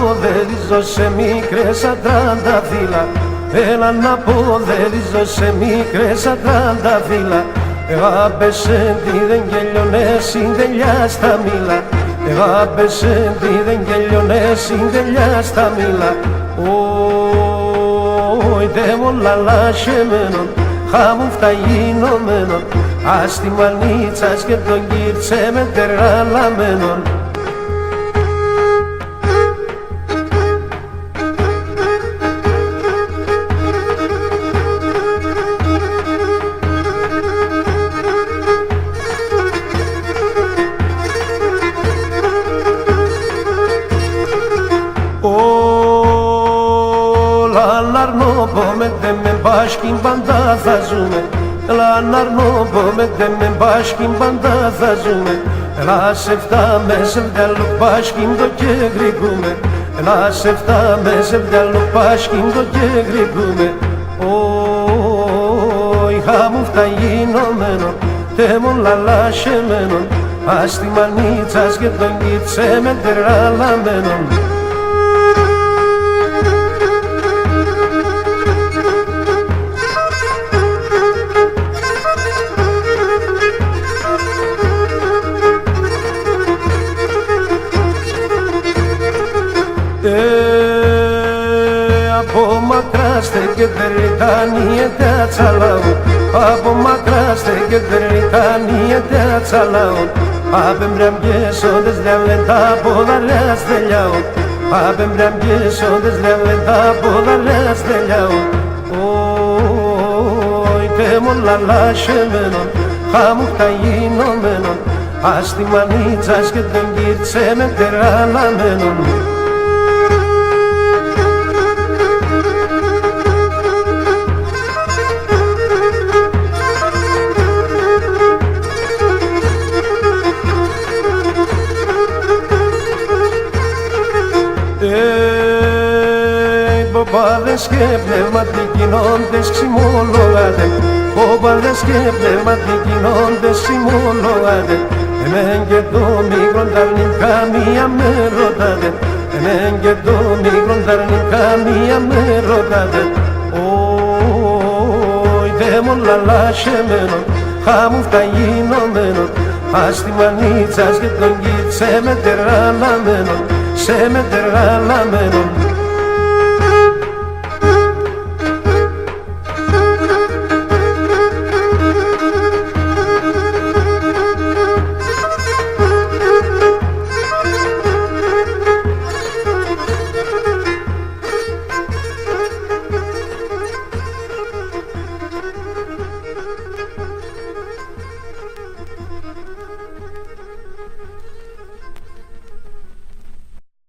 ποδερίζω σε μικρές ατρανταφύλλα. Έλα να ποδερίζω σε μικρές ατρανταφύλλα. Άπεσεν τι δεν γελιώνε συντελιά στα μήλα. Άπεσεν τι δεν γελιώνε συντελιά στα μήλα. Όι δε μολα λάσχεμένον, χάμουν φταγίνωμένον. Ας τη μανίτσας και τον κύρτσε με τεραλαμένον. Με μπάσκιν πάντα θα ζούμε. Λαναρνό με μπάσκιν πάντα θα ζούμε. Έλα σε φτά με σε βγάλω μπάσκιν το και γρηγούμε. Έλα σε φτά με σε βγάλω μπάσκιν το και γρηγούμε. Όι χάμου φταγίνωμένο, τέμον λαλάσχεμένον. Ας τη μανίτσας και τον κίτσε με τεραλαμένον. Από μακρά στέκεται ρητάνιεται ατσαλάου. Από μακρά στέκεται ρητάνιεται ατσαλάου. Απεμπραμπιές όντες λιαβεντά ποδαρές τελειάου. Απεμπραμπιές όντες λιαβεντά ποδαρές τελειάου. Όι τέμον λαλάσχεμένον, χάμου φταγίνωμένον. Ας τη μανίτσας και τον κύρτσε με τεραλαμένον. Ποπάδες και πνευματικοί νόντες ξημολογάτε. Ποπάδες και πνευματικοί νόντες ξημολογάτε. Εμέν και το μικρόν ταρνικά μία με ρωτάτε. Εμέν και το μικρόν ταρνικά μία με ρωτάτε. Όι δαίμον λαλάσχεμένον, χάμου φταγίνωμένον. Ας τη μανίτσας και τον κίτσε με τεραλαμένον, σε με τεραλαμένον.